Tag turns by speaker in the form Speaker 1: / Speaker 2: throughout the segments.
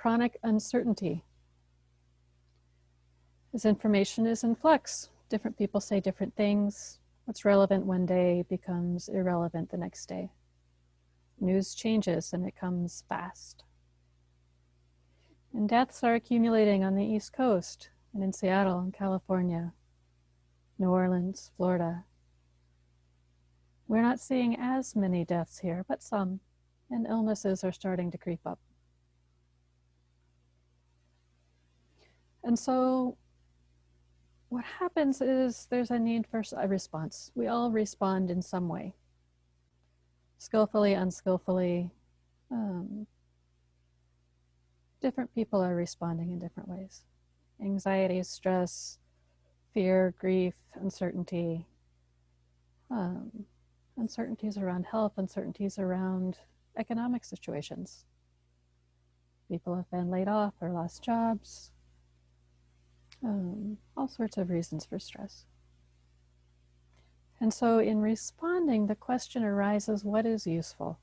Speaker 1: chronic uncertainty. As information is in flux, different people say different things. What's relevant one day becomes irrelevant the next day. News changes and it comes fast. And deaths are accumulating on the East Coast and in Seattle and California, New Orleans, Florida. We're not seeing as many deaths here, but some, and illnesses are starting to creep up. And so what happens is there's a need for a response. We all respond in some way, skillfully, unskillfully. Different people are responding in different ways. Anxiety, stress, fear, grief, uncertainty, uncertainties around health, uncertainties around economic situations. People have been laid off or lost jobs. All sorts of reasons for stress. And so in responding, the question arises, what is useful?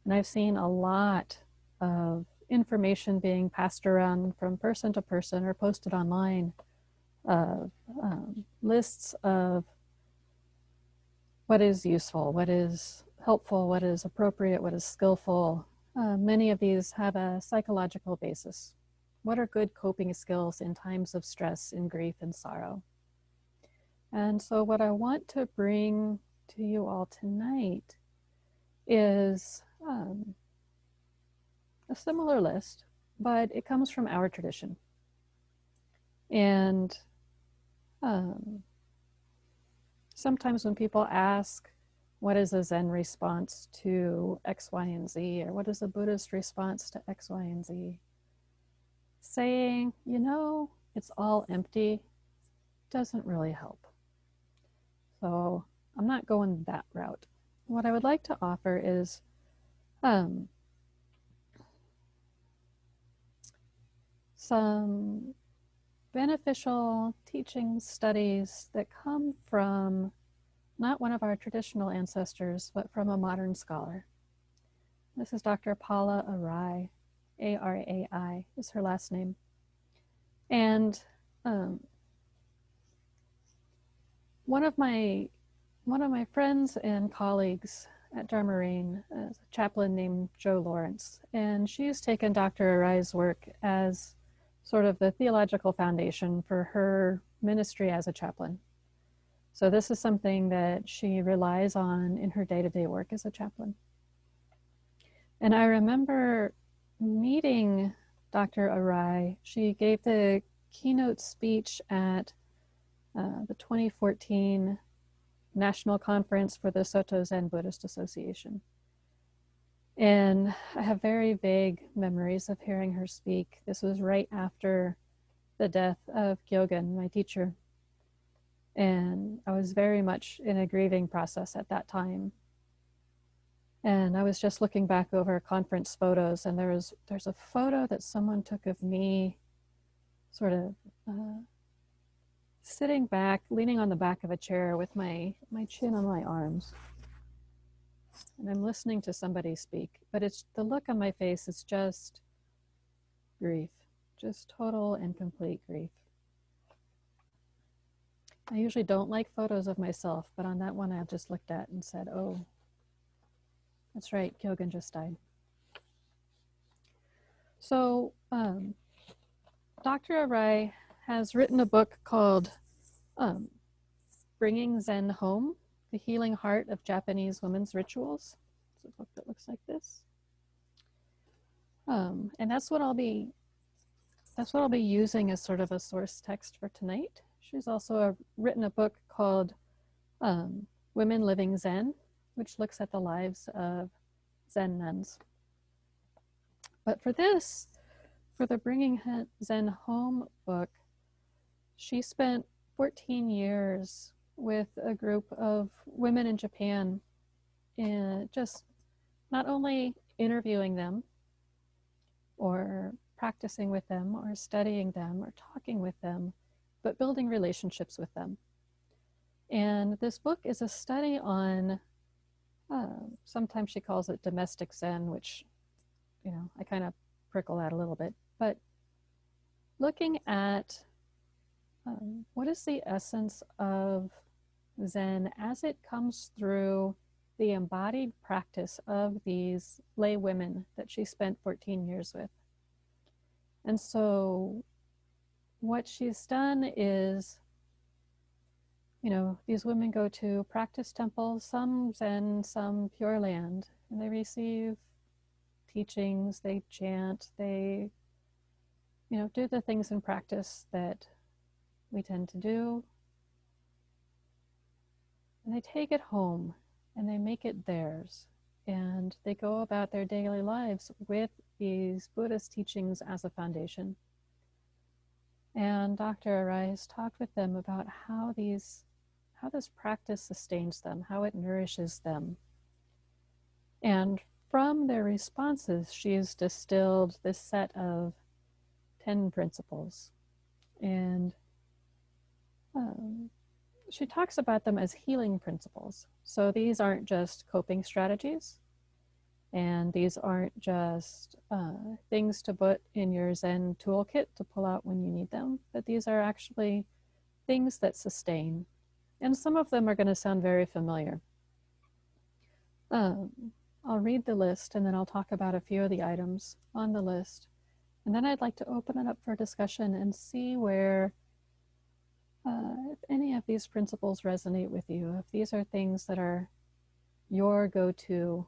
Speaker 1: And I've seen a lot of information being passed around from person to person or posted online of lists of what is useful, what is helpful, what is appropriate, what is skillful. Many of these have a psychological basis. What are good coping skills in times of stress, in grief and sorrow? And so what I want to bring to you all tonight is a similar list, but it comes from our tradition. And sometimes when people ask, what is a Zen response to X, Y, and Z, or what is a Buddhist response to X, Y, and Z? Saying, you know, it's all empty doesn't really help. So I'm not going that route. What I would like to offer is some beneficial teaching studies that come from not one of our traditional ancestors, but from a modern scholar. This is Dr. Paula Arai, A-R-A-I is her last name. And one of my friends and colleagues at Dharma-Rain is a chaplain named Jo Lawrence, and she's taken Dr. Arai's work as sort of the theological foundation for her ministry as a chaplain. So this is something that she relies on in her day-to-day work as a chaplain. And I remember meeting Dr. Arai. She gave the keynote speech at the 2014 National Conference for the Soto Zen Buddhist Association. And I have very vague memories of hearing her speak. This was right after the death of Gyogen, my teacher. And I was very much in a grieving process at that time. And I was just looking back over conference photos, and there's a photo that someone took of me sort of sitting back, leaning on the back of a chair with my chin on my arms. And I'm listening to somebody speak, but it's the look on my face is just grief, just total and complete grief. I usually don't like photos of myself, but on that one I just looked at and said, oh, that's right, Gyogen just died. So Dr. Arai has written a book called Bringing Zen Home, The Healing Heart of Japanese Women's Rituals. It's a book that looks like this. And that's what I'll be using as sort of a source text for tonight. She's also written a book called Women Living Zen, which looks at the lives of Zen nuns. But for the Bringing Zen Home book, she spent 14 years with a group of women in Japan, and just not only interviewing them or practicing with them or studying them or talking with them, but building relationships with them. And this book is a study on, sometimes she calls it domestic Zen, which, you know, I kind of prickle at a little bit. but looking at what is the essence of Zen as it comes through the embodied practice of these lay women that she spent 14 years with. And so what she's done is, these women go to practice temples, some Zen, some Pure Land, and they receive teachings, they chant, they, do the things in practice that we tend to do. And they take it home and they make it theirs. And they go about their daily lives with these Buddhist teachings as a foundation. And Dr. Arise talked with them about how this practice sustains them, how it nourishes them. And from their responses, she's distilled this set of 10 principles. And she talks about them as healing principles. So these aren't just coping strategies, and these aren't just things to put in your Zen toolkit to pull out when you need them, but these are actually things that sustain. And some of them are going to sound very familiar. I'll read the list and then I'll talk about a few of the items on the list. And then I'd like to open it up for discussion and see where if any of these principles resonate with you, if these are things that are your go-to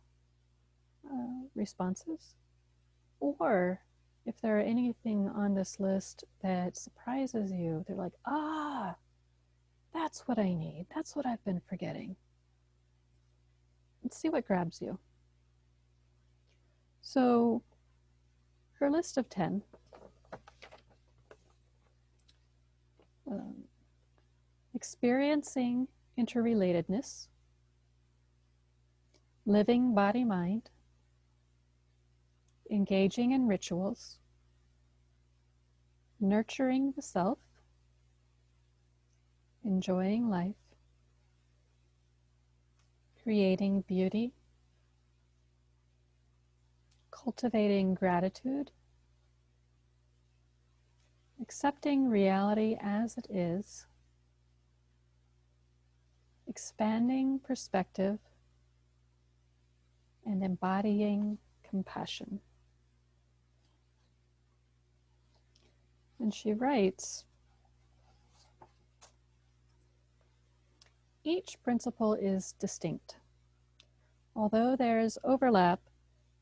Speaker 1: responses, or if there are anything on this list that surprises you, they're like, that's what I need. That's what I've been forgetting. Let's see what grabs you. So her list of 10, experiencing interrelatedness, living body-mind, engaging in rituals, nurturing the self, enjoying life, creating beauty, cultivating gratitude, accepting reality as it is, expanding perspective, and embodying compassion. And she writes, each principle is distinct. Although there is overlap,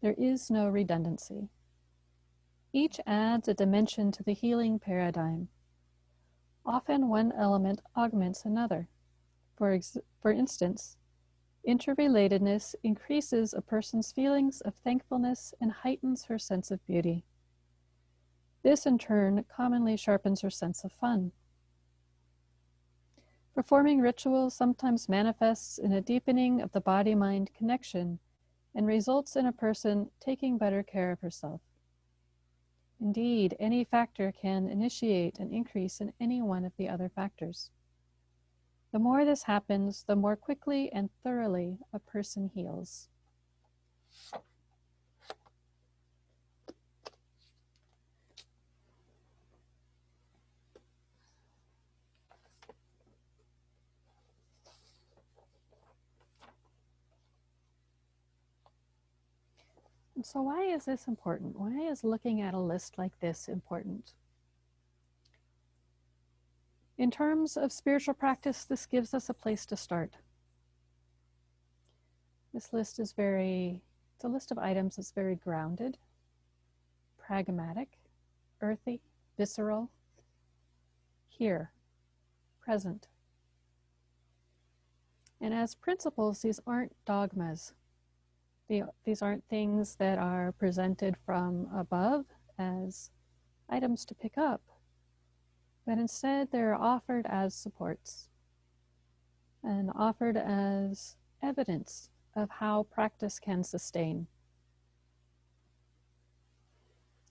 Speaker 1: there is no redundancy. Each adds a dimension to the healing paradigm. Often one element augments another. For instance, interrelatedness increases a person's feelings of thankfulness and heightens her sense of beauty. This, in turn, commonly sharpens her sense of fun. Performing rituals sometimes manifests in a deepening of the body-mind connection and results in a person taking better care of herself. Indeed, any factor can initiate an increase in any one of the other factors. The more this happens, the more quickly and thoroughly a person heals. And so why is this important? Why is looking at a list like this important? In terms of spiritual practice, this gives us a place to start. This list is it's a list of items that's very grounded, pragmatic, earthy, visceral, here, present. And as principles, these aren't dogmas. These aren't things that are presented from above as items to pick up, but instead they're offered as supports and offered as evidence of how practice can sustain.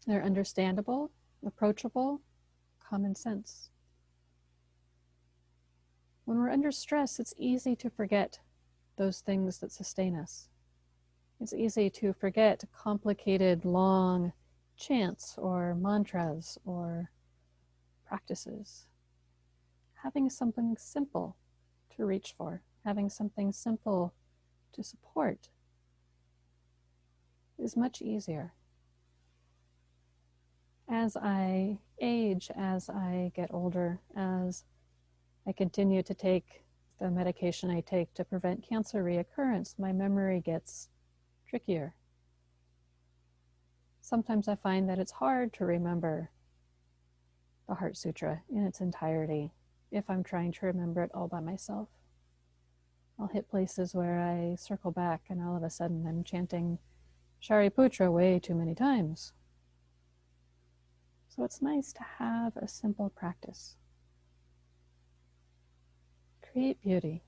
Speaker 1: They're understandable, approachable, common sense. When we're under stress, it's easy to forget those things that sustain us. It's easy to forget complicated, long, chants or mantras or practices. Having something simple to reach for, having something simple to support is much easier. As I age, as I get older, as I continue to take the medication I take to prevent cancer reoccurrence, my memory gets trickier. Sometimes I find that it's hard to remember the Heart Sutra in its entirety if I'm trying to remember it all by myself. I'll hit places where I circle back and all of a sudden I'm chanting Shariputra way too many times. So it's nice to have a simple practice. Create beauty.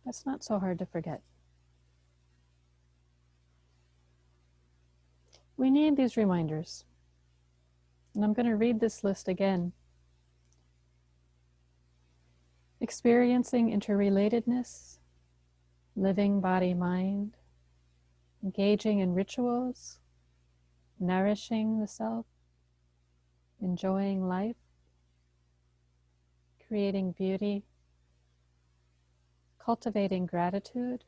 Speaker 1: That's not so hard to forget. We need these reminders. And I'm going to read this list again. Experiencing interrelatedness, living body-mind, engaging in rituals, nourishing the self, enjoying life, creating beauty, cultivating gratitude,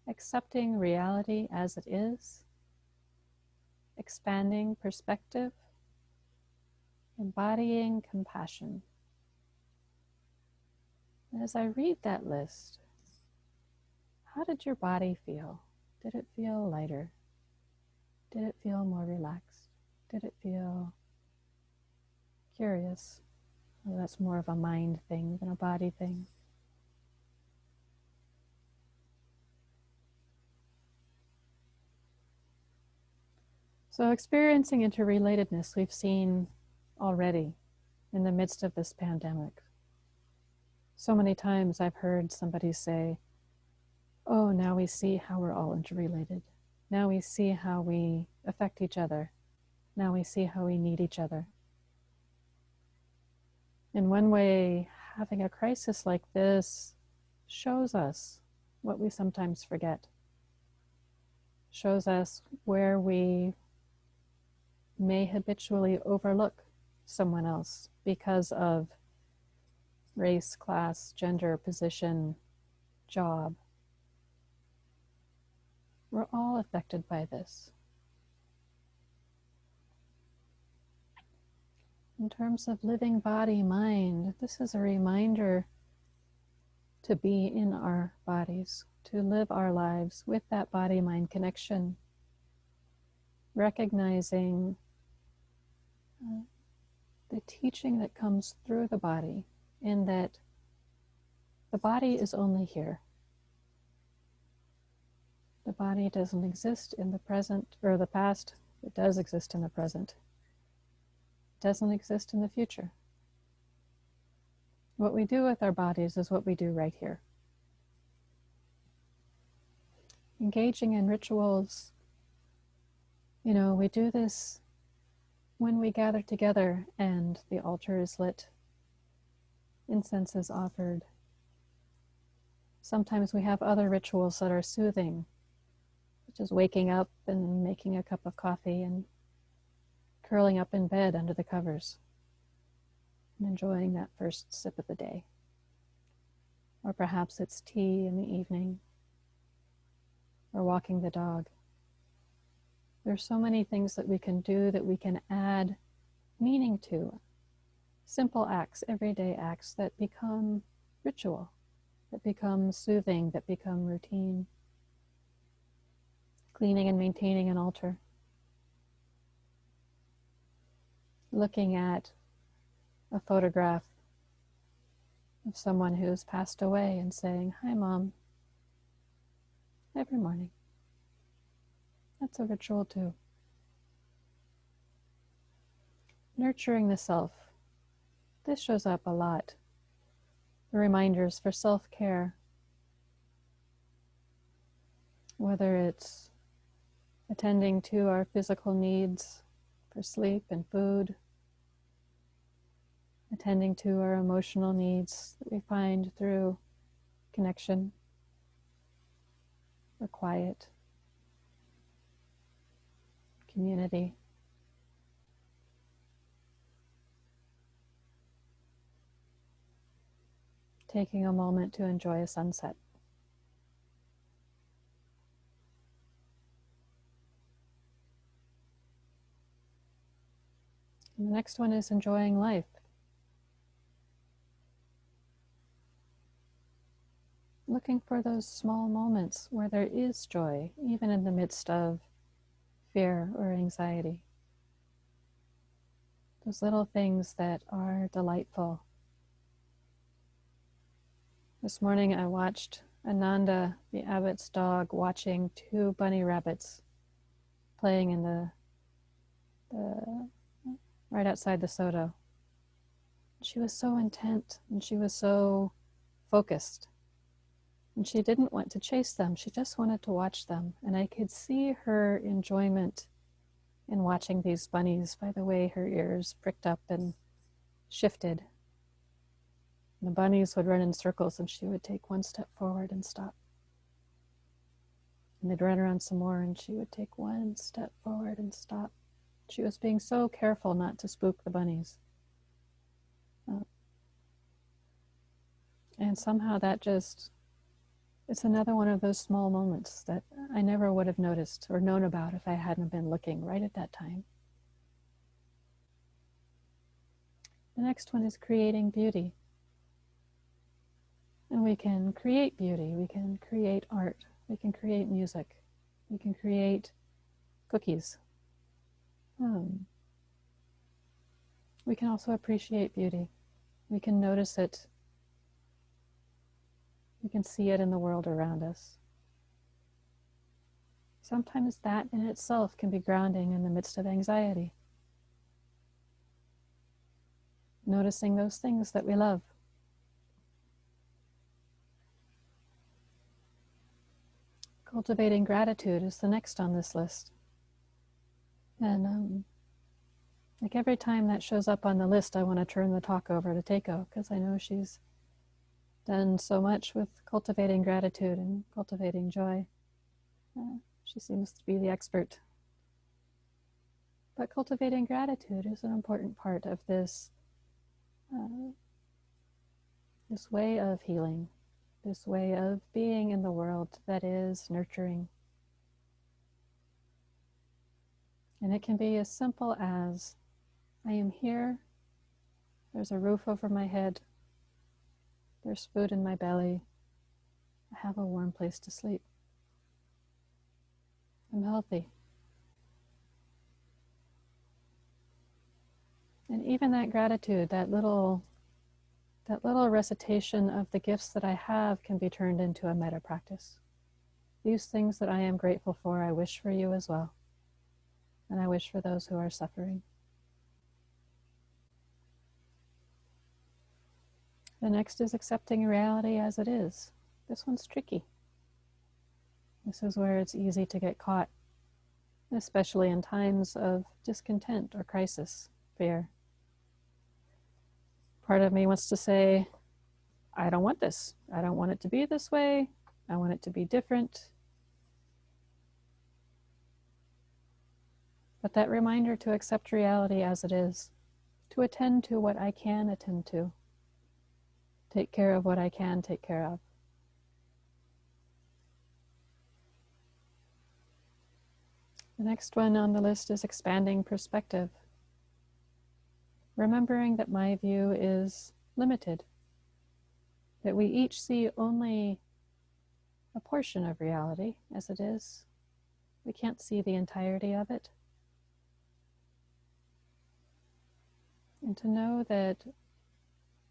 Speaker 1: accepting reality as it is, expanding perspective, embodying compassion. And as I read that list, how did your body feel? Did it feel lighter? Did it feel more relaxed? Did it feel curious? Well, that's more of a mind thing than a body thing. So experiencing interrelatedness we've seen already in the midst of this pandemic. So many times I've heard somebody say, oh, now we see how we're all interrelated. Now we see how we affect each other. Now we see how we need each other. In one way, having a crisis like this shows us what we sometimes forget. Shows us where we may habitually overlook someone else because of race, class, gender, position, job. We're all affected by this. In terms of living body, mind, this is a reminder to be in our bodies, to live our lives with that body-mind connection, recognizing the teaching that comes through the body, in that the body is only here. The body doesn't exist in the present or the past. It does exist in the present. It doesn't exist in the future. What we do with our bodies is what we do right here. Engaging in rituals, we do this when we gather together and the altar is lit, incense is offered. Sometimes we have other rituals that are soothing, such as waking up and making a cup of coffee and curling up in bed under the covers and enjoying that first sip of the day. Or perhaps it's tea in the evening or walking the dog. There's so many things that we can do that we can add meaning to. Simple acts, everyday acts that become ritual, that become soothing, that become routine. Cleaning and maintaining an altar. Looking at a photograph of someone who's passed away and saying, "Hi, Mom," every morning. That's a ritual too. Nurturing the self. This shows up a lot. The reminders for self-care. Whether it's attending to our physical needs for sleep and food, attending to our emotional needs that we find through connection or quiet, community. Taking a moment to enjoy a sunset. And the next one is enjoying life. Looking for those small moments where there is joy, even in the midst of fear or anxiety. Those little things that are delightful. This morning I watched Ananda, the abbot's dog, watching two bunny rabbits playing in the right outside the Soto. She was so intent and she was so focused. And she didn't want to chase them. She just wanted to watch them. And I could see her enjoyment in watching these bunnies by the way her ears pricked up and shifted. And the bunnies would run in circles and she would take one step forward and stop. And they'd run around some more and she would take one step forward and stop. She was being so careful not to spook the bunnies. And somehow that just, it's another one of those small moments that I never would have noticed or known about if I hadn't been looking right at that time. The next one is creating beauty. And we can create beauty, we can create art, we can create music, we can create cookies. We can also appreciate beauty. We can notice it. We can see it in the world around us. Sometimes that in itself can be grounding in the midst of anxiety. Noticing those things that we love. Cultivating gratitude is the next on this list. And like every time that shows up on the list, I want to turn the talk over to Teiko because I know she's done so much with cultivating gratitude and cultivating joy. She seems to be the expert. But cultivating gratitude is an important part of this way of healing, this way of being in the world that is nurturing. And it can be as simple as, I am here, there's a roof over my head, there's food in my belly, I have a warm place to sleep. I'm healthy. And even that gratitude, that little recitation of the gifts that I have can be turned into a metta practice. These things that I am grateful for, I wish for you as well. And I wish for those who are suffering. The next is accepting reality as it is. This one's tricky. This is where it's easy to get caught, especially in times of discontent or crisis, fear. Part of me wants to say, I don't want this. I don't want it to be this way. I want it to be different. But that reminder to accept reality as it is, to attend to what I can attend to, take care of what I can take care of. The next one on the list is expanding perspective. Remembering that my view is limited, that we each see only a portion of reality as it is. We can't see the entirety of it. And to know that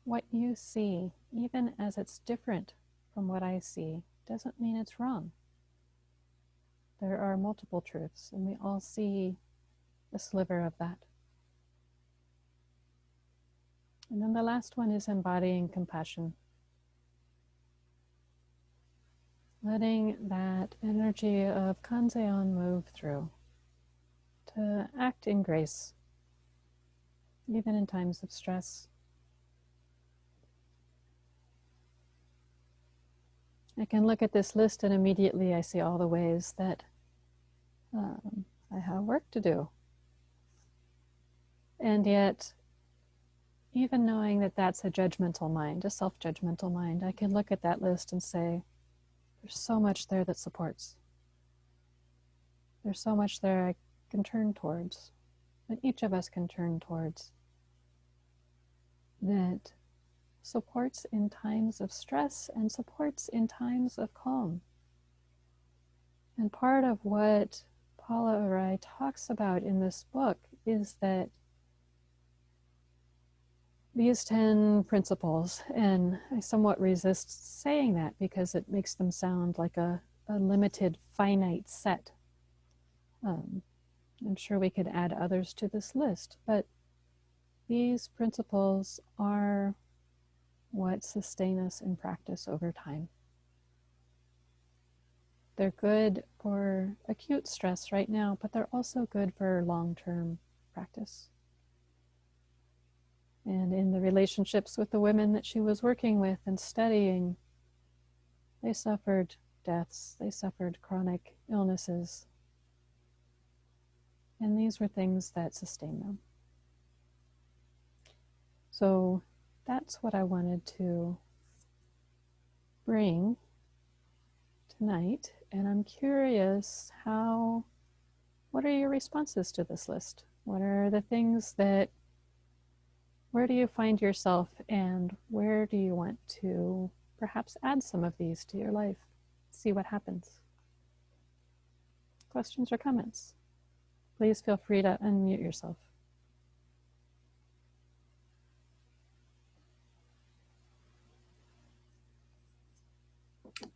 Speaker 1: what you see, even as it's different from what I see, doesn't mean it's wrong. There are multiple truths, and we all see a sliver of that. And then the last one is embodying compassion. Letting that energy of Kanzeon move through, to act in grace, even in times of stress. I can look at this list and immediately I see all the ways that I have work to do. And yet, even knowing that that's a judgmental mind, a self-judgmental mind, I can look at that list and say, there's so much there that supports. There's so much there I can turn towards, that each of us can turn towards, that supports in times of stress and supports in times of calm. And part of what Paula Arai talks about in this book is that these 10 principles, and I somewhat resist saying that because it makes them sound like a limited, finite set. I'm sure we could add others to this list, but these principles are what sustain us in practice over time. They're good for acute stress right now, but they're also good for long-term practice. And in the relationships with the women that she was working with and studying, they suffered deaths, they suffered chronic illnesses. And these were things that sustained them. So that's what I wanted to bring tonight. And I'm curious what are your responses to this list? What are the things where do you find yourself, and where do you want to perhaps add some of these to your life? See what happens. Questions or comments? Please feel free to unmute yourself.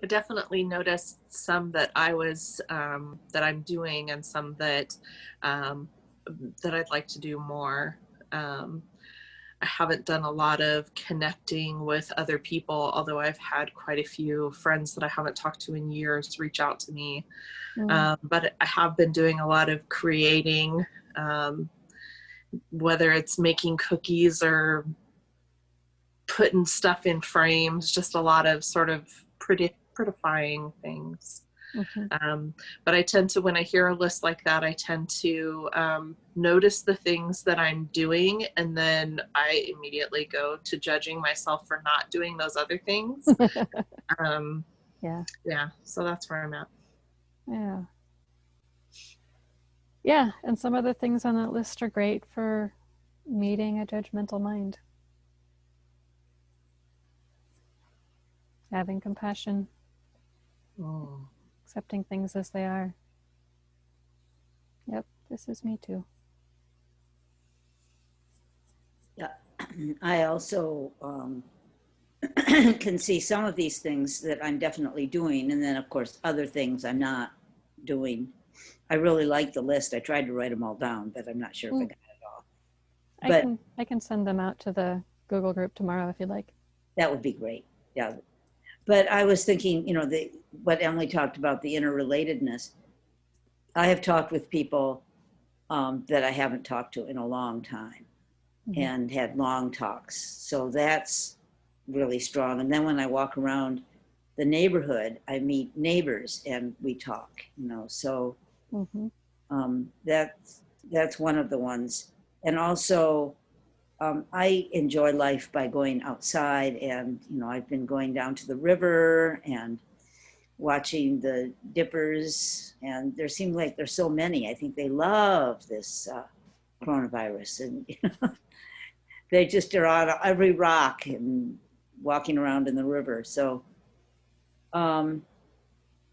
Speaker 2: I definitely noticed some that that I'm doing, and some that I'd like to do more. I haven't done a lot of connecting with other people, although I've had quite a few friends that I haven't talked to in years reach out to me. But I have been doing a lot of creating, whether it's making cookies or putting stuff in frames, just a lot of sort of prettifying things. But I tend to, when I hear a list like that, I tend to notice the things that I'm doing, and then I immediately go to judging myself for not doing those other things. Yeah, so that's where I'm at.
Speaker 1: Yeah, and some of the things on that list are great for meeting a judgmental mind. Having compassion. Accepting things as they are. Yep, this is me too.
Speaker 3: Yeah, I also can see some of these things that I'm definitely doing, and then of course other things I'm not doing. I really like the list. I tried to write them all down, but I'm not sure if I got it all. But
Speaker 1: I can send them out to the Google group tomorrow if you'd like.
Speaker 3: That would be great. Yeah. But I was thinking, what Emily talked about, the interrelatedness. I have talked with people that I haven't talked to in a long time, and had long talks. So that's really strong. And then when I walk around the neighborhood, I meet neighbors and we talk, so that's one of the ones. And also, I enjoy life by going outside, and I've been going down to the river and watching the dippers, and there seems like there's so many. I think they love this coronavirus, and they just are on every rock and walking around in the river. So, and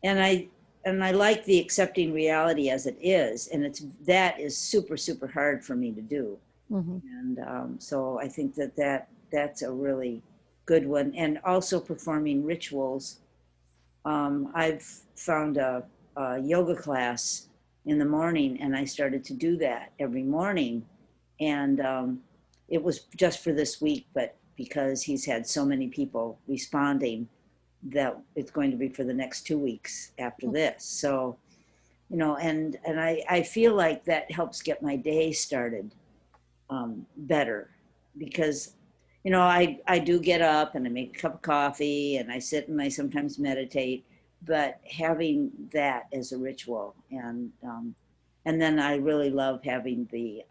Speaker 3: I like the accepting reality as it is, and that is super, super hard for me to do. And so I think that's a really good one. And also performing rituals. I've found a yoga class in the morning, and I started to do that every morning. And it was just for this week, but because he's had so many people responding, that it's going to be for the next 2 weeks after this. So, and I feel like that helps get my day started better, because I do get up and I make a cup of coffee and I sit and I sometimes meditate, but having that as a ritual, and And then I really love having the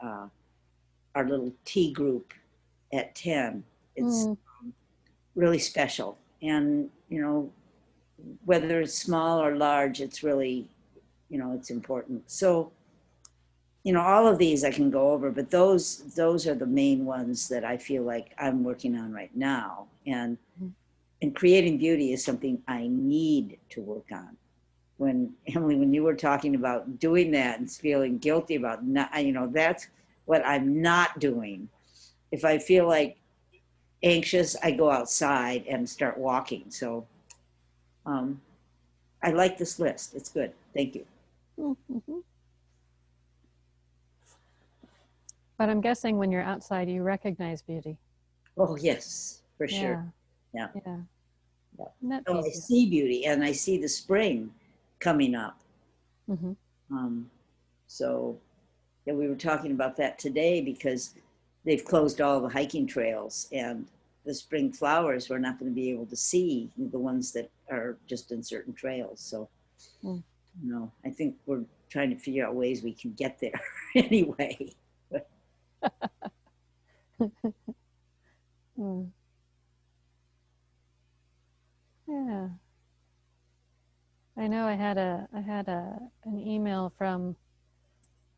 Speaker 3: our little tea group at 10. It's really special. And, you know, whether it's small or large, it's really, you know, it's important. So, you know, all of these I can go over, but those are the main ones that I feel like I'm working on right now. And creating beauty is something I need to work on. When Emily, when you were talking about doing that and feeling guilty about not, you know, that's what I'm not doing. If I feel like anxious, I go outside and start walking. So um, I like this list. It's good. Thank you.
Speaker 1: Mm-hmm. But I'm guessing when you're outside, you recognize beauty.
Speaker 3: Oh, yes, for
Speaker 1: Yeah.
Speaker 3: sure. Yeah.
Speaker 1: Yeah.
Speaker 3: Yeah. So I see beauty and I see the spring coming up.
Speaker 1: Mm-hmm.
Speaker 3: So yeah, we were talking about that today because they've closed all the hiking trails and the spring flowers we're not going to be able to see, the ones that are just in certain trails. So, you know, I think we're trying to figure out ways we can get there anyway.
Speaker 1: Yeah. I know I had an email from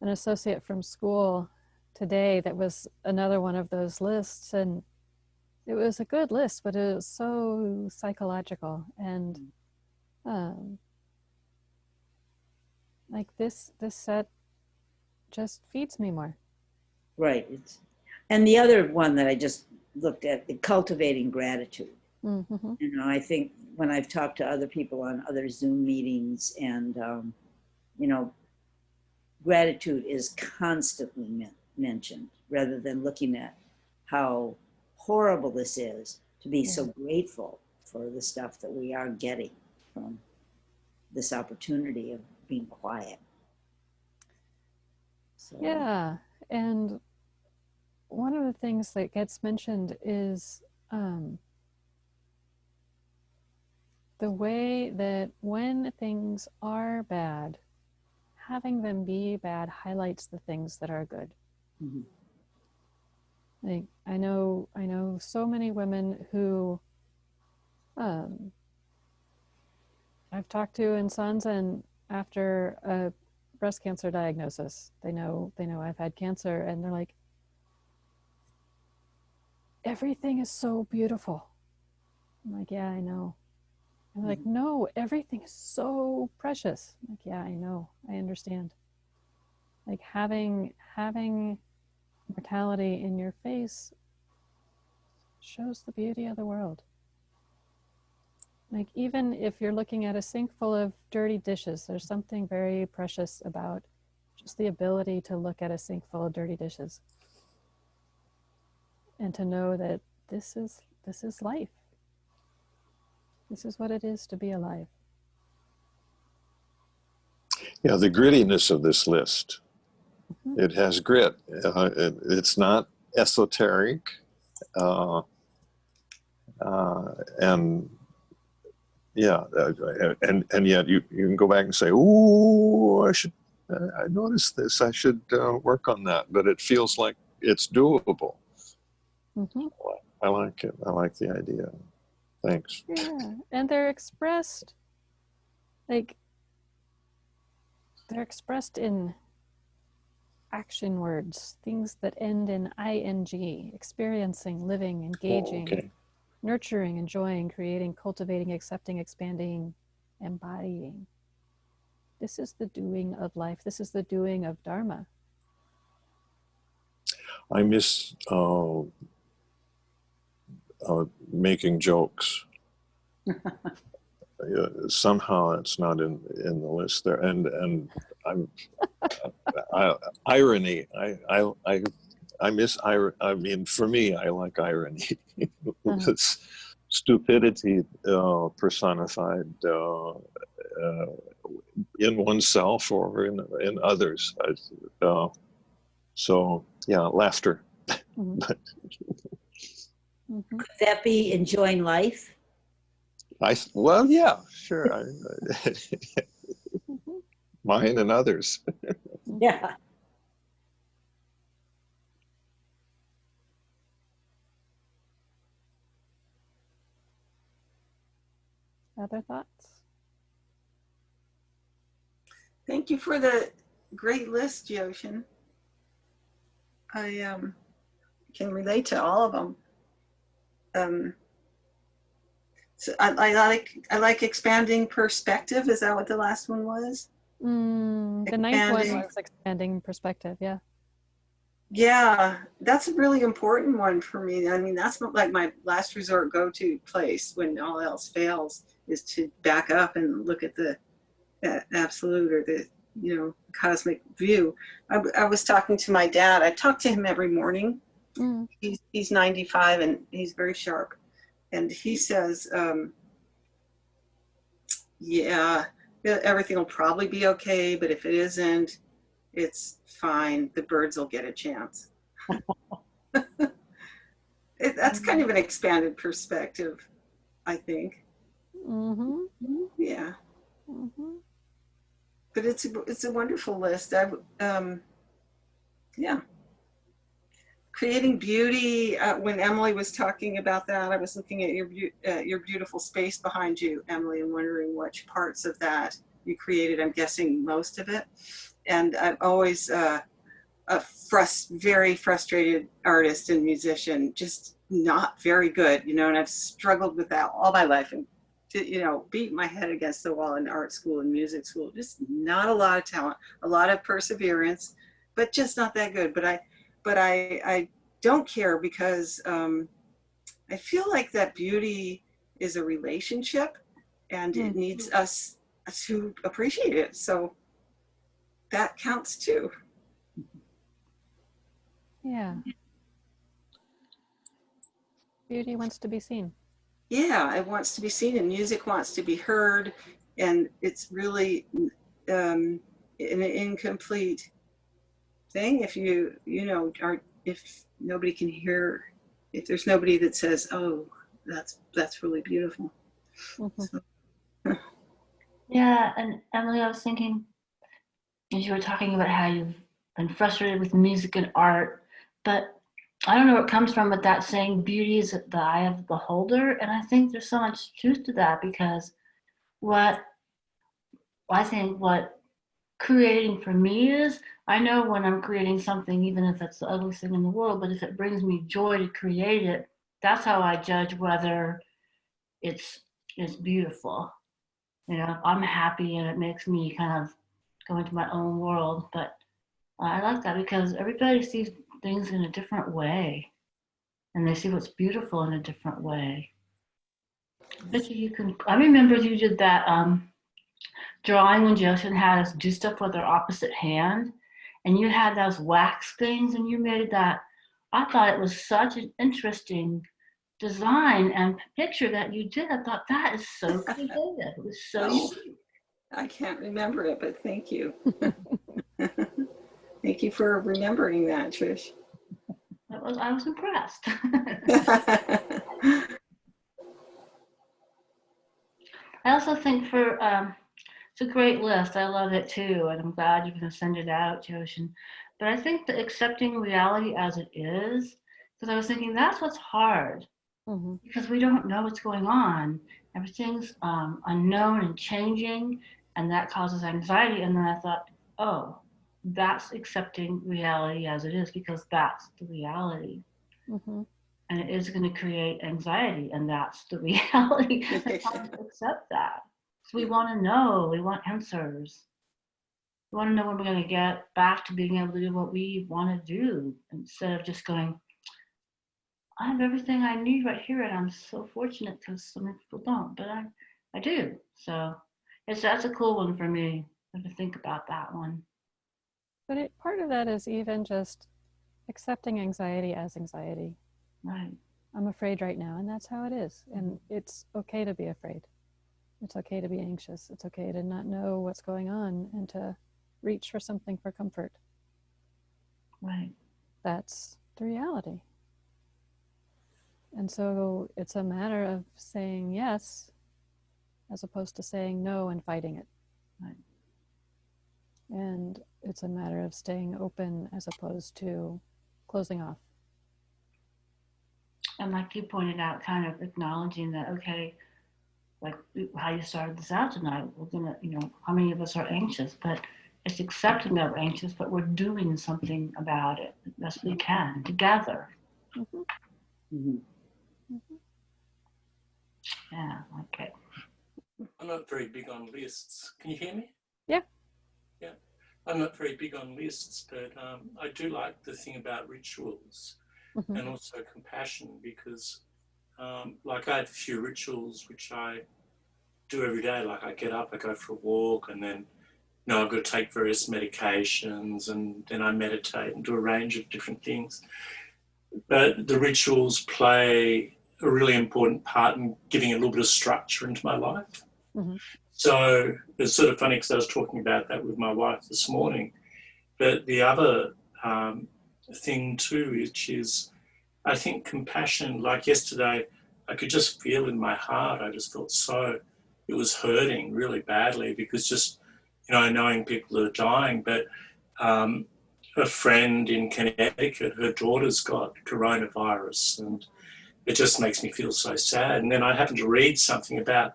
Speaker 1: an associate from school today that was another one of those lists, and it was a good list, but it was so psychological and like this set just feeds me more.
Speaker 3: Right. And the other one that I just looked at, cultivating gratitude.
Speaker 1: Mm-hmm.
Speaker 3: You know, I think when I've talked to other people on other Zoom meetings and, you know, gratitude is constantly mentioned rather than looking at how horrible this is, to be so grateful for the stuff that we are getting from this opportunity of being quiet. So.
Speaker 1: Yeah. And one of the things that gets mentioned is the way that when things are bad, having them be bad highlights the things that are good.
Speaker 3: Mm-hmm.
Speaker 1: Like I know so many women who I've talked to in Sons, and after a breast cancer diagnosis, they know I've had cancer, and they're like, everything is so beautiful. I'm like, yeah, I know. I'm like, no, everything is so precious. I'm like, yeah, I know, I understand. Like having mortality in your face shows the beauty of the world. Like even if you're looking at a sink full of dirty dishes, there's something very precious about just the ability to look at a sink full of dirty dishes and to know that this is life. This is what it is to be alive.
Speaker 4: Yeah, the grittiness of this list. Mm-hmm. It has grit. It's not esoteric. And yeah, and yet you can go back and say, "Ooh, I noticed this. I should work on that." But it feels like it's doable. Mm-hmm. I like it. I like the idea. Thanks.
Speaker 1: Yeah, and they're expressed in action words, things that end in ing, experiencing, living, engaging, nurturing, enjoying, creating, cultivating, accepting, expanding, embodying. This is the doing of life. This is the doing of Dharma.
Speaker 4: I miss making jokes. Somehow it's not in the list there, and I'm irony. I miss irony. I mean, for me, I like irony. It's stupidity personified in oneself or in others. So yeah, laughter.
Speaker 3: Mm-hmm. Could that be enjoying life?
Speaker 4: Well, yeah, sure. mine and others.
Speaker 3: Yeah.
Speaker 1: Other thoughts?
Speaker 5: Thank you for the great list, Jyoshin. I can relate to all of them. So I like expanding perspective. Is that what the last one was?
Speaker 1: The ninth one was expanding perspective. Yeah.
Speaker 5: Yeah, that's a really important one for me. I mean, that's like my last resort go-to place when all else fails, is to back up and look at the absolute, or the, you know, cosmic view. I was talking to my dad. I talk to him every morning. He's 95 and he's very sharp. And he says, yeah, everything will probably be okay, but if it isn't, it's fine. The birds will get a chance. That's kind of an expanded perspective, I think. Yeah. But it's a wonderful list. Yeah. Creating beauty. When Emily was talking about that, I was looking at your beautiful space behind you, Emily, and wondering which parts of that you created. I'm guessing most of it. And I'm always a very frustrated artist and musician, just not very good, you know, and I've struggled with that all my life, and you know, beat my head against the wall in art school and music school. Just not a lot of talent, a lot of perseverance, but just not that good. But I don't care, because I feel like that beauty is a relationship, and it needs us to appreciate it. So that counts too.
Speaker 1: Yeah. Beauty wants to be seen.
Speaker 5: Yeah, it wants to be seen, and music wants to be heard, and it's really an incomplete thing if you know, aren't, if nobody can hear, if there's nobody that says, oh, that's really beautiful. So.
Speaker 6: Yeah, and Emily, I was thinking, as you were talking about how you've been frustrated with music and art, but I don't know where it comes from, but that saying, beauty is the eye of the beholder. And I think there's so much truth to that, because what I think what creating for me is, I know when I'm creating something, even if it's the ugliest thing in the world, but if it brings me joy to create it, that's how I judge whether it's beautiful. You know, I'm happy and it makes me kind of go into my own world. But I like that, because everybody sees things in a different way, and they see what's beautiful in a different way. I bet you can. I remember you did that drawing when Jyoshin had us do stuff with our opposite hand, and you had those wax things, and you made that. I thought it was such an interesting design and picture that you did. I thought that is so creative. It was so unique.
Speaker 5: I can't remember it, but thank you. Thank you for remembering that, Trish.
Speaker 6: I was impressed. I also think it's a great list. I love it too, and I'm glad you're going to send it out, Jyoshin. But I think that accepting reality as it is, because I was thinking that's what's hard, because we don't know what's going on. Everything's unknown and changing, and that causes anxiety. And then I thought, oh, that's accepting reality as it is, because that's the reality. And it is going to create anxiety, and that's the reality. It's hard to accept that. So we want to know, we want answers. We want to know when we're going to get back to being able to do what we want to do, instead of just going, I have everything I need right here, and I'm so fortunate, because so many people don't, but I do. So that's a cool one for me, to think about that one.
Speaker 1: But part of that is even just accepting anxiety as anxiety.
Speaker 6: Right.
Speaker 1: I'm afraid right now, and that's how it is. And it's okay to be afraid. It's okay to be anxious. It's okay to not know what's going on and to reach for something for comfort.
Speaker 6: Right.
Speaker 1: That's the reality. And so it's a matter of saying yes as opposed to saying no and fighting it.
Speaker 6: Right.
Speaker 1: And it's a matter of staying open as opposed to closing off.
Speaker 6: And like you pointed out, kind of acknowledging that, okay, like how you started this out tonight, we're gonna, how many of us are anxious, but it's accepting that we're anxious, but we're doing something about it as best we can together.
Speaker 1: Mm-hmm.
Speaker 3: Mm-hmm.
Speaker 1: Mm-hmm.
Speaker 6: Yeah, okay.
Speaker 7: I'm not very big on lists. Can you hear me?
Speaker 1: Yeah.
Speaker 7: Yeah. I'm not very big on lists, but I do like the thing about rituals
Speaker 1: Mm-hmm.
Speaker 7: and also compassion, because like I have a few rituals which I do every day. Like I get up, I go for a walk, and then I've got to take various medications, and then I meditate and do a range of different things. But the rituals play a really important part in giving a little bit of structure into my life.
Speaker 1: Mm-hmm.
Speaker 7: So it's sort of funny because I was talking about that with my wife this morning. But the other thing too, which is, I think compassion, like yesterday, I could just feel in my heart, I just felt it was hurting really badly, because just, knowing people are dying. But a friend in Connecticut, her daughter's got coronavirus, and it just makes me feel so sad. And then I happened to read something about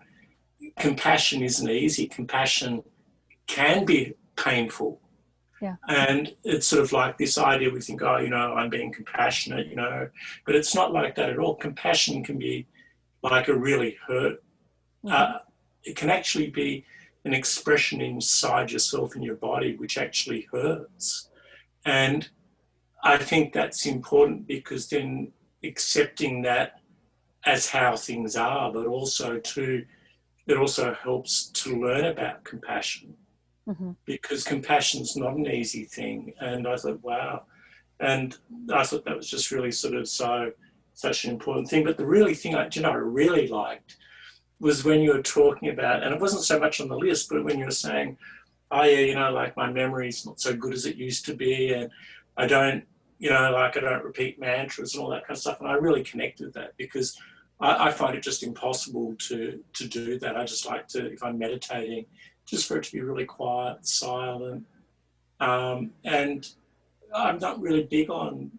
Speaker 7: compassion isn't easy. Compassion can be painful.
Speaker 1: Yeah.
Speaker 7: And it's sort of like this idea, we think, oh, I'm being compassionate, but it's not like that at all. Compassion can be like a really hurt.
Speaker 1: Mm-hmm.
Speaker 7: It can actually be an expression inside yourself in your body which actually hurts. And I think that's important, because then accepting that as how things are, but also it also helps to learn about compassion,
Speaker 1: Mm-hmm.
Speaker 7: because compassion's not an easy thing. And I thought, wow. And I thought that was just really sort of such an important thing. But the really thing I really liked was when you were talking about, and it wasn't so much on the list, but when you were saying, oh yeah, like my memory's not so good as it used to be, and I don't, I don't repeat mantras and all that kind of stuff. And I really connected that, because I find it just impossible to do that. I just like to, if I'm meditating, just for it to be really quiet, silent. And I'm not really big on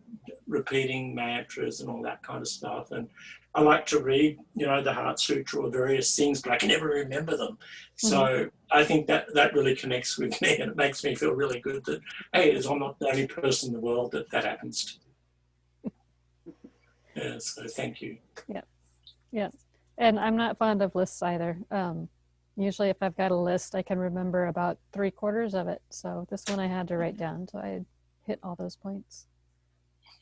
Speaker 7: repeating mantras and all that kind of stuff. And I like to read, the Heart Sutra or various things, but I can never remember them.
Speaker 1: Mm-hmm.
Speaker 7: So I think that really connects with me, and it makes me feel really good that, hey, I'm not the only person in the world that happens to. Yeah, so thank you.
Speaker 1: Yeah. Yeah. And I'm not fond of lists either. Usually if I've got a list, I can remember about 3/4 of it. So this one I had to write down. So I hit all those points.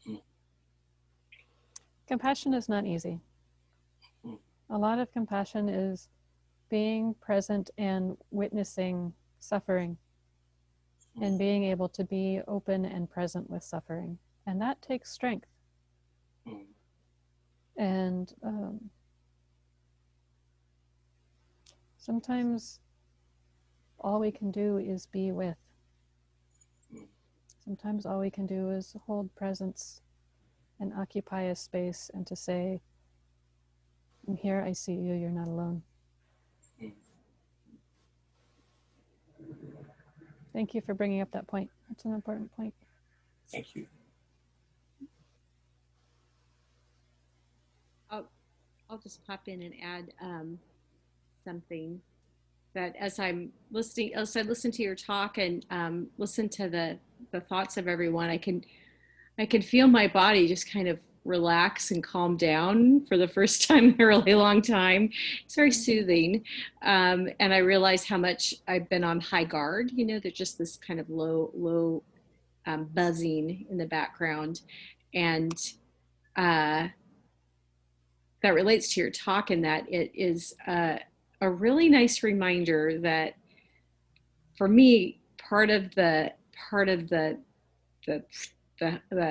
Speaker 7: Mm.
Speaker 1: Compassion is not easy.
Speaker 7: Mm.
Speaker 1: A lot of compassion is being present and witnessing suffering, and being able to be open and present with suffering. And that takes strength.
Speaker 7: Mm.
Speaker 1: And sometimes all we can do is be with. Sometimes all we can do is hold presence and occupy a space, and to say, I'm here, I see you, you're not alone. Thank you for bringing up that point. That's an important point.
Speaker 7: Thank you.
Speaker 8: I'll just pop in and add something. That as I listen to your talk and listen to the thoughts of everyone, I can feel my body just kind of relax and calm down for the first time in a really long time. It's very soothing. And I realize how much I've been on high guard, there's just this kind of low buzzing in the background. And that relates to your talk, in that it is a really nice reminder that, for me, part of the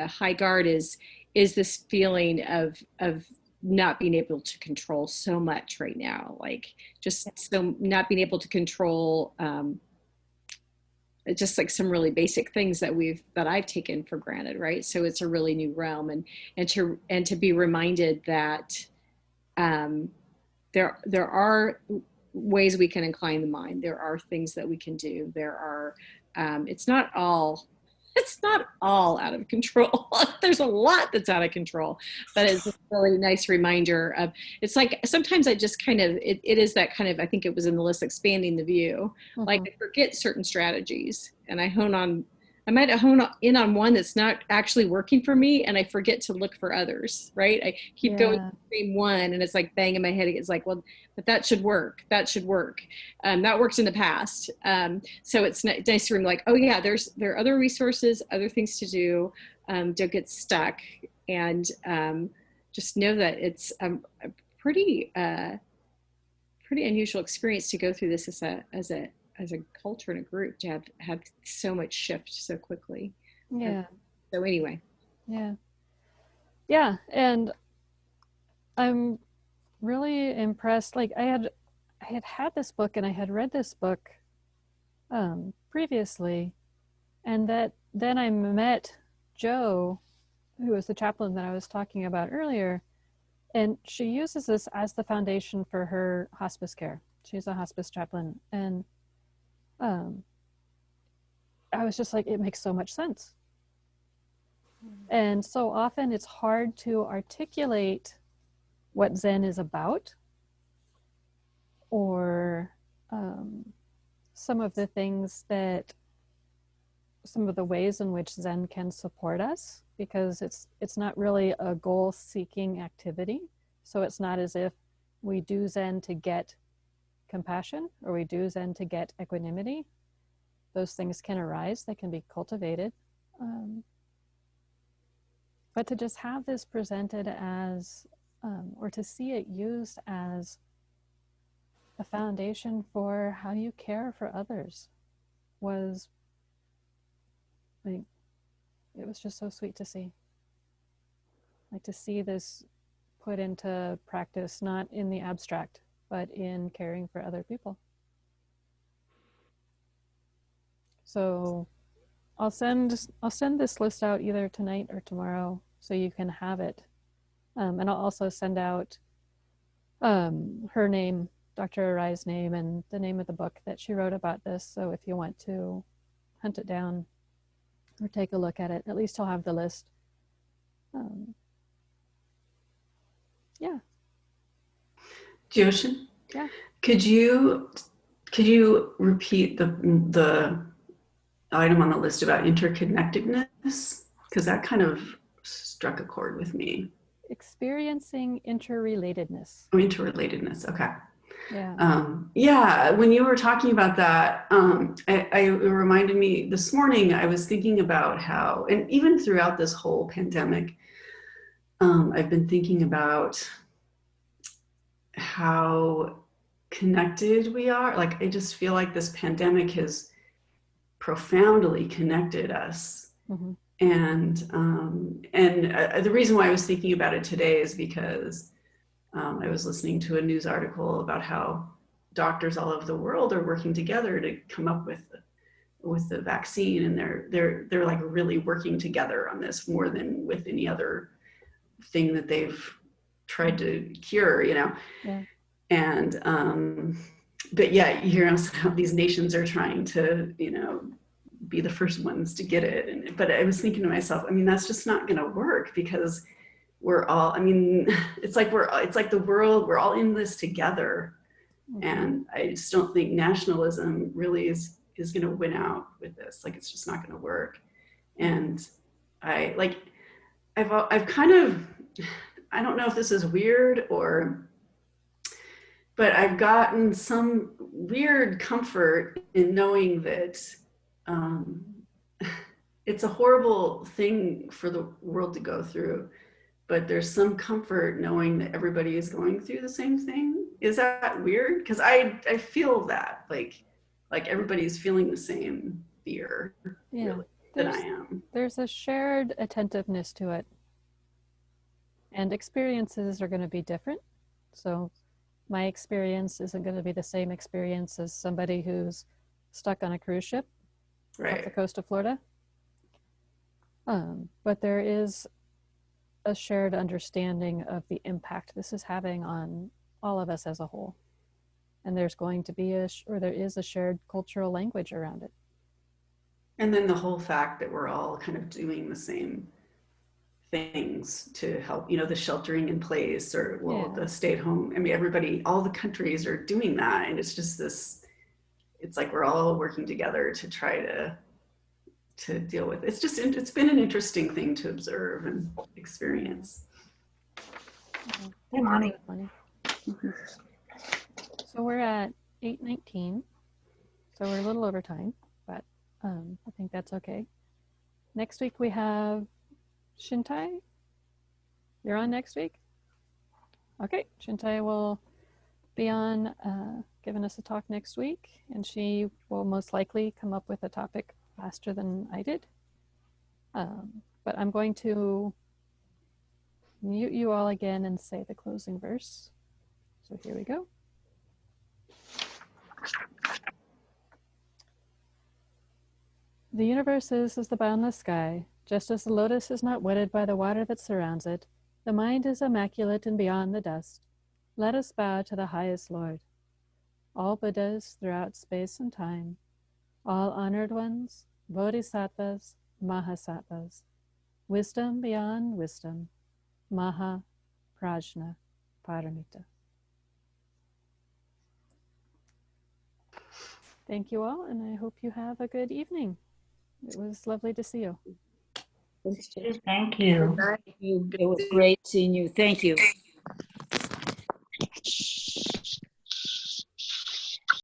Speaker 8: high guard is this feeling of not being able to control so much right now, like just so not being able to control just like some really basic things that I've taken for granted, right? So it's a really new realm, and to be reminded that there are ways we can incline the mind. There are things that we can do. There are it's not all out of control. There's a lot that's out of control, but it's a really nice reminder of, it's like, sometimes I just kind of, it is that kind of, I think it was in the list, expanding the view. Like I forget certain strategies and I might hone in on one that's not actually working for me, and I forget to look for others, right? I keep going to the same one, and it's like bang in my head. It's like, well, but that should work. That should work. That worked in the past. So it's nice to remember, like, oh yeah, there are other resources, other things to do. Don't get stuck, and just know that it's a pretty unusual experience to go through this as a culture and a group, to have so much shift so quickly.
Speaker 1: Yeah.
Speaker 8: So anyway.
Speaker 1: Yeah. Yeah. And I'm really impressed. Like I had this book, and I had read this book previously, and that then I met Jo, who was the chaplain that I was talking about earlier, and she uses this as the foundation for her hospice care. She's a hospice chaplain, and I was just like, it makes so much sense. And so often it's hard to articulate what Zen is about, or some of the ways in which Zen can support us, because it's not really a goal-seeking activity. So it's not as if we do Zen to get compassion, or we do Zen to get equanimity. Those things can arise, they can be cultivated. But to just have this presented as, or to see it used as a foundation for how you care for others, was like, it was just so sweet to see. Like to see this put into practice, not in the abstract, but in caring for other people. So I'll send this list out either tonight or tomorrow, so you can have it. And I'll also send out her name, Dr. Arai's name, and the name of the book that she wrote about this. So if you want to hunt it down or take a look at it, at least you'll have the list. Yeah.
Speaker 9: Jyoshin?
Speaker 1: Yeah.
Speaker 9: Could you repeat the item on the list about interconnectedness? Because that kind of struck a chord with me.
Speaker 1: Experiencing interrelatedness.
Speaker 9: Oh, interrelatedness. Okay.
Speaker 1: Yeah.
Speaker 9: Yeah. When you were talking about that, it reminded me this morning. I was thinking about how, and even throughout this whole pandemic, I've been thinking about how connected we are. Like, I just feel like this pandemic has profoundly connected us.
Speaker 1: Mm-hmm.
Speaker 9: And the reason why I was thinking about it today is because I was listening to a news article about how doctors all over the world are working together to come up with the vaccine, and they're like really working together on this more than with any other thing that they've tried to cure, you know.
Speaker 1: Yeah.
Speaker 9: And but yeah, you know, how these nations are trying to, you know, be the first ones to get it. But I was thinking to myself, I mean, that's just not going to work, because we're all, I mean, it's like the world, we're all in this together. Mm-hmm. And I just don't think nationalism really is going to win out with this. Like, it's just not going to work. And I've kind of, I don't know if this is weird but I've gotten some weird comfort in knowing that it's a horrible thing for the world to go through, but there's some comfort knowing that everybody is going through the same thing. Is that weird? Because I feel that like everybody's feeling the same fear,
Speaker 1: yeah,
Speaker 9: really, that I am.
Speaker 1: There's a shared attentiveness to it, and experiences are going to be different. So my experience isn't going to be the same experience as somebody who's stuck on a cruise ship off the coast of Florida. But there is a shared understanding of the impact this is having on all of us as a whole. And there's going to be there is a shared cultural language around it.
Speaker 9: And then the whole fact that we're all kind of doing the same things to help, you know, the sheltering in place, or well,
Speaker 1: Yeah.
Speaker 9: the stay at home. I mean, everybody, all the countries are doing that. And it's just this, it's like we're all working together to try to deal with it. It's just, it's been an interesting thing to observe and experience.
Speaker 1: Hey, Monty. So we're at 8:19. So we're a little over time, but I think that's okay. Next week we have Shintai. You're on next week? Okay, Shintai will be on giving us a talk next week, and she will most likely come up with a topic faster than I did. But I'm going to mute you all again and say the closing verse. So here we go. The universe is as the boundless sky. Just as the lotus is not wetted by the water that surrounds it, the mind is immaculate and beyond the dust. Let us bow to the highest Lord. All Buddhas throughout space and time, all honored ones, bodhisattvas, mahasattvas, wisdom beyond wisdom, maha prajna paramita. Thank you all, and I hope you have a good evening. It was lovely to see you.
Speaker 6: Thank you.
Speaker 3: It was great seeing you. Thank you.